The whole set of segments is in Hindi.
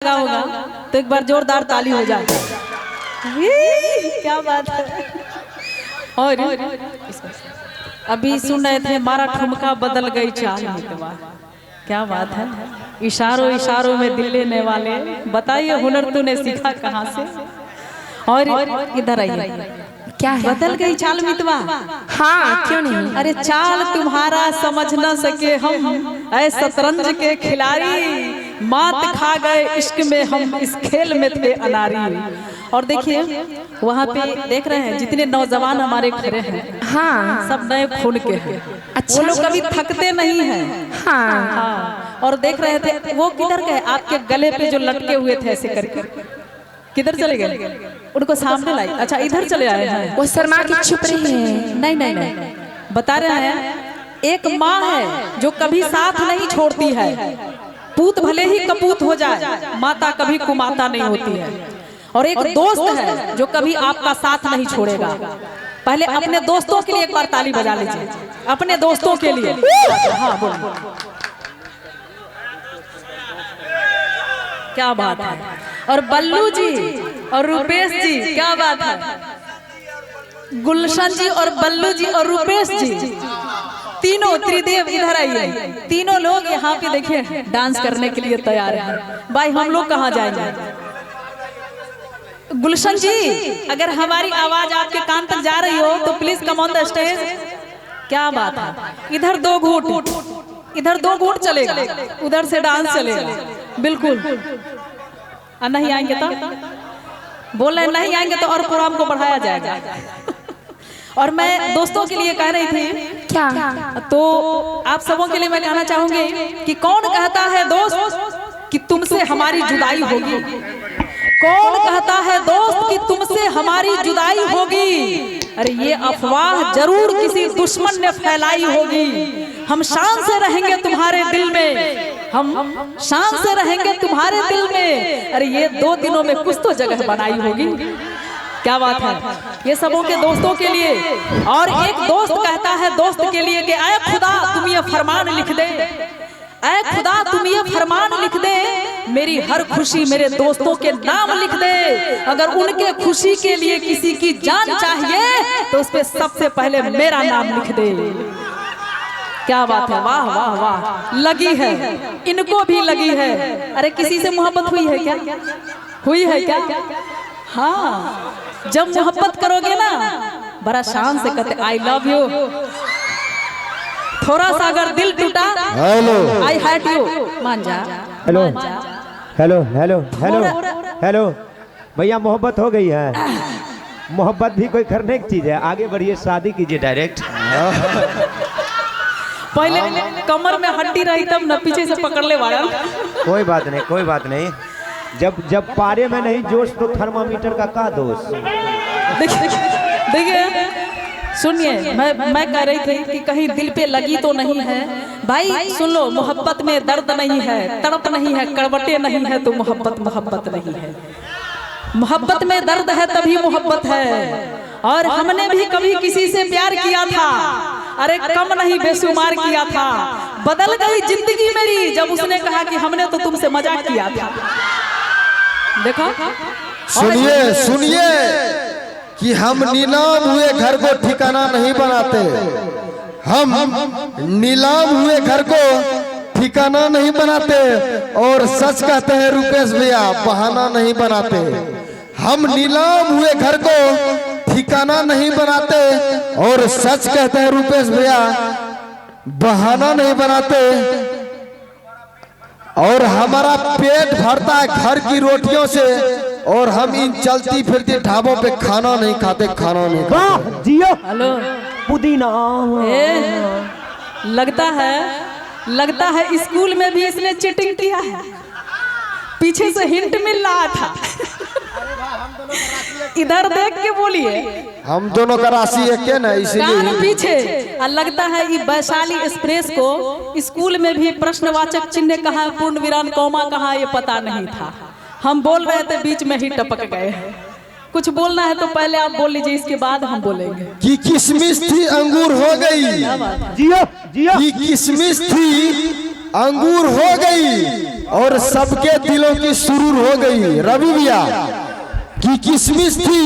लगा होगा तो एक बार जोरदार ताली हो जाए। क्या बात है। और अभी सुन रहे थे मारा ठुमका बदल गई चाल। क्या बात है। इशारों इशारों में दिल लेने वाले, बताइए हुनर तूने सीखा कहाँ से। और इधर आइए, क्या है? बदल गई चाल मितवा। हाँ क्यों नहीं। अरे चाल तुम्हारा समझ न सके हम, ऐ शतरंज के खिलाड़ी, मात खा गए इश्क में हम, इस खेल में थे अनारी। और देखिए वहाँ पे देख रहे हैं जितने नौजवान हमारे खड़े हैं, हाँ सब नए खून के हैं। अच्छा। वो लोग कभी थकते नहीं हैं। हाँ हाँ। और देख रहे थे वो किधर गए, आपके गले पे जो लटके हुए थे ऐसे करके, किधर चले गए? उनको सामने लाई। अच्छा इधर चले आए हैं। वो शर्मा के चुप रही है। नहीं नहीं नहीं, बता रहे हैं एक माँ है जो कभी साथ नहीं छोड़ती है। पूत भले ही कपूत हो जाए, माता कभी कुमाता नहीं होती है। और एक दोस्त है जो कभी आपका साथ नहीं छोड़ेगा। पहले अपने दोस्तों के लिए एक बार ताली बजा लीजिए, अपने दोस्तों के लिए। हाँ बोलो, क्या बात है। और बल्लू जी और रुपेश जी, क्या बात है। गुलशन जी और बल्लू जी और रुपेश जी, तीनों त्रिदेव इधर आइए। तीनों लोग यहाँ पे देखिए डांस करने के लिए तैयार हैं। भाई हम लोग कहाँ जाएंगे? गुलशन जी अगर हमारी आवाज आपके कान तक जा रही हो तो please come on the stage. क्या बात है। इधर दो घूट, इधर दो घूट चलेगा, उधर से डांस चलेगा। बिल्कुल। नहीं आएंगे तो बोल रहे नहीं आएंगे तो और प्रोग्राम को बढ़ाया जाएगा। और मैं दोस्तों के लिए कह रही थी, क्या तो आप सबों के लिए मैं कहना चाहूंगी कि कौन कहता है दोस्त कि तुमसे हमारी जुदाई होगी? कौन कहता है दोस्त कि तुमसे हमारी जुदाई होगी? अरे ये अफवाह जरूर किसी दुश्मन ने फैलाई होगी। हम शान से रहेंगे तुम्हारे दिल में, हम शान से रहेंगे तुम्हारे दिल में। अरे ये 2 दिनों में कुछ तो जगह बनाई होगी। क्या बात है। ये सबों के दोस्तों के लिए। और एक दोस्त कहता है दोस्त के लिए कि ऐ खुदा तुम ये फरमान लिख दे, ऐ खुदा तुम ये फरमान लिख दे, मेरी हर खुशी मेरे दोस्तों के नाम लिख दे। अगर उनके खुशी के लिए किसी की जान चाहिए तो उस पे सबसे पहले मेरा नाम लिख दे। क्या बात है। वाह वाह वाह। लगी है, इनको भी लगी है। अरे किसी से मोहब्बत हुई है क्या? हुई है क्या? हाँ, जब मोहब्बत करोगे ना बड़ा शान से कहते आई लव यू। थोड़ा सा अगर दिल टूटा, हेलो आई हेट यू, मान जा। Hello hello hello hello hello भैया, मोहब्बत हो गई है। मोहब्बत भी कोई करने की चीज है। आगे बढ़िए, शादी कीजिए डायरेक्ट। पहले कमर में हड्डी रही तब न पीछे से पकड़ ले वाला। कोई बात नहीं, कोई बात नहीं। जब पारे में नहीं जोश तो थर्मामीटर का दोष। देखिए सुनिए, मैं कह रही थी कि कहीं दिल पे लगी तो नहीं है। भाई सुन लो, मोहब्बत में दर्द नहीं है, तड़प नहीं है, कड़वटे नहीं है तो मोहब्बत नहीं है। मोहब्बत में दर्द है तभी मोहब्बत है। और हमने भी कभी किसी से प्यार किया था, अरे कम नहीं बेशुमार किया था। बदल गई जिंदगी मेरी जब उसने कहा कि हमने तो तुमसे मजाक किया था। देखो सुनिए सुनिए कि हम नीलाम हुए घर को ठिकाना नहीं बनाते। हम नीलाम हुए घर को ठिकाना नहीं बनाते। और सच कहते हैं रुपेश भैया, बहाना नहीं बनाते। हम नीलाम हुए घर को ठिकाना नहीं बनाते। और सच कहते हैं रुपेश भैया, बहाना नहीं बनाते। और हमारा पेट भरता है घर की रोटियों से, और हम इन चलती फिरती ढाबों पे खाना नहीं खाते, खाना नहीं खाते। जियो हेलो पुदीना। लगता है स्कूल में भी इसने चीटिंग किया है। पीछे से हिंट मिल रहा था। इधर देख के बोलिए, हम दोनों का राशि एक है ना, इसीलिए पीछे। लगता है ये वैशाली एक्सप्रेस को स्कूल में भी प्रश्नवाचक चिन्ह कहाँ, पूर्ण विराम कौमा कहाँ, ये पता नहीं था। हम बोल रहे थे बीच में ही टपक गए। कुछ बोलना है तो पहले आप बोल लीजिए, इसके बाद हम बोलेंगे। कि किशमिश थी अंगूर हो गई, जियो जियो। कि किशमिश थी अंगूर हो गई, और सबके दिलों की सुरूर हो गई। रवि भैया की किशमिश थी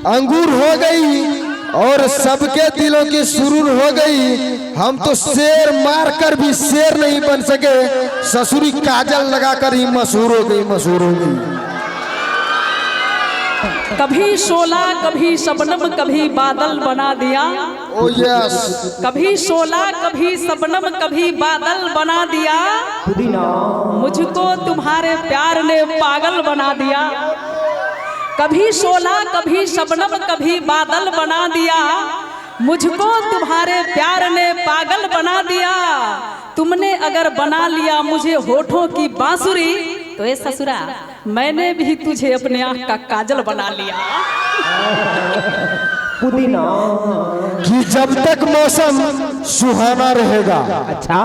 अंगूर हो गई और सबके दिलों की सुरूर हो गई। हम तो शेर मार कर भी शेर नहीं बन सके, ससुरी काजल लगाकर ही मशहूर हो गई, मशहूर हो गई। कभी शोला कभी शबनम कभी बादल बना दिया। ओ यस। कभी शोला कभी शबनम कभी बादल बना दिया। मुझको तुम्हारे प्यार ने पागल बना दिया। कभी शोला कभी शबनम कभी बादल बना दिया। मुझको तुम्हारे प्यार ने पागल बना दिया। तुमने अगर बना लिया मुझे होठों की बांसुरी, तो ए ससुरा मैंने भी तुझे अपने आँख का काजल बना लिया। पुदीना कि जब तक मौसम सुहाना रहेगा, अच्छा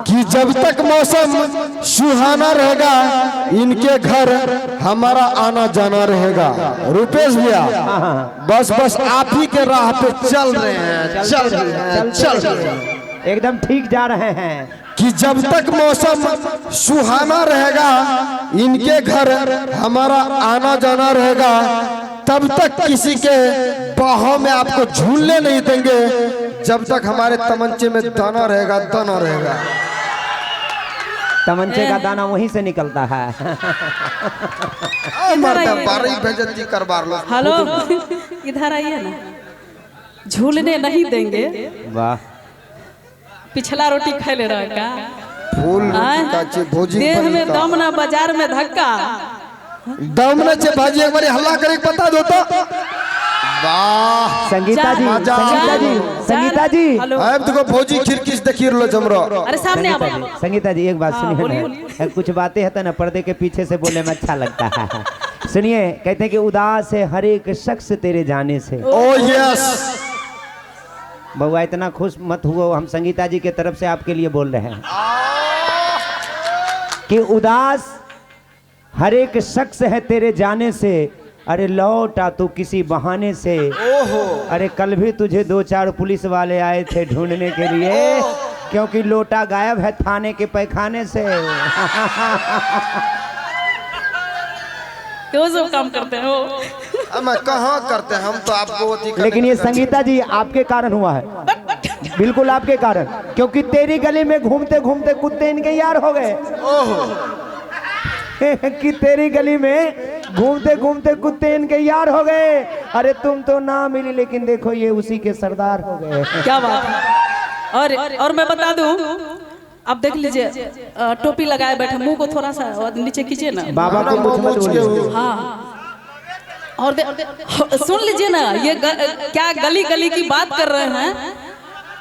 कि जब तक मौसम सुहाना रहेगा इनके घर हमारा आना जाना रहेगा। रुपेश भैया बस बस आप ही के राह पे चल रहे हैं, चल रहे हैं, चल रहे हैं। एकदम ठीक जा रहे हैं। कि जब तक मौसम सुहाना रहेगा इनके घर हमारा आना जाना रहेगा, तब तक किसी के बाहों में आपको झूलने नहीं देंगे, जब तक हमारे तमंचे में दाना रहेगा, दाना रहेगा। तमंचे का दाना वहीं से निकलता है। बारी बेइज्जती करवा लो। हेलो इधर आइए ना, झूलने नहीं देंगे। वाह, पिछला रोटी खा ले रहा का फूल भोजी देह में दम ना बाजार में धक्का। दम न चे भाजी एक बार हल्ला करे बता दो तो। वाह संगीता जी, संगीता जी, संगीता जी, अब देखो भोजी खिड़की देखिए लो जमरो। अरे सामने आप संगीता जी एक बात सुनिए ना, कुछ बातें है तो ना पर्दे के पीछे से बोले में अच्छा लगता है। सुनिए, कहते हैं कि उदास है हर एक शख्स तेरे जाने से। ओ यस। बउआ इतना खुश मत हुआ, हम संगीता जी के तरफ से आपके लिए बोल रहे हैं कि उदास हर एक शख्स है तेरे जाने से। अरे लौटा तू किसी बहाने से। अरे कल भी तुझे 2-4 पुलिस वाले आए थे ढूंढने के लिए, क्योंकि लोटा गायब है थाने के पैखाने से। क्यों सब काम करते हो? हम कहाँ करते हैं, हम तो आपको। लेकिन ये संगीता जी आपके कारण हुआ है, बिल्कुल आपके कारण, क्योंकि तेरी गली में घूमते घूमते कुत्ते इनके यार हो गए। कि तेरी गली में घूमते घूमते कुत्ते इनके यार हो गए। अरे तुम तो ना मिली, लेकिन देखो ये उसी के सरदार हो गए। क्या बात है। और मैं बता दूं, अब देख लीजिए टोपी लगाए बैठे, मुंह को थोड़ा सा नीचे खींचिए ना बाबा को कुछ मत बोलिए। हाँ और सुन लीजिए ना, ये क्या गली गली की बात कर रहे हैं।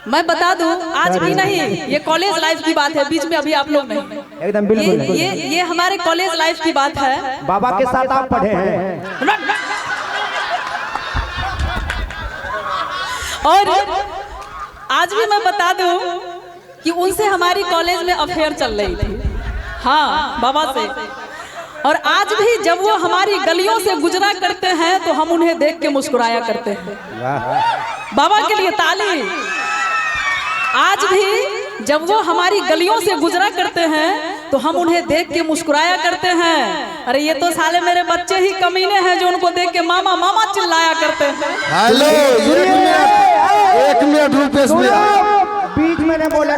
मैं बता दूं, आज भी नहीं, ये कॉलेज लाइफ की बात है, बीच में अभी आप लोग नहीं। एकदम बिल्कुल ये हमारे कॉलेज लाइफ की बात है। बाबा के साथ आप पढ़े हैं। और आज भी मैं बता दूं कि उनसे हमारी कॉलेज में अफेयर चल रही थी। हाँ, बाबा से। और आज भी जब वो हमारी गलियों से गुजरा करते हैं तो हम उन्हें देख के मुस्कुराया करते हैं। बाबा के लिए ताली। आज भी जब वो हमारी गलियों से गुजरा करते हैं तो हम उन्हें देख के मुस्कुराया करते हैं। अरे ये तो साले मेरे बच्चे ही कमीने हैं जो उनको देख के मामा मामा चिल्लाया करते हैं। हेलो, 1 मिनट रुपेश भैया, बीच में बोला।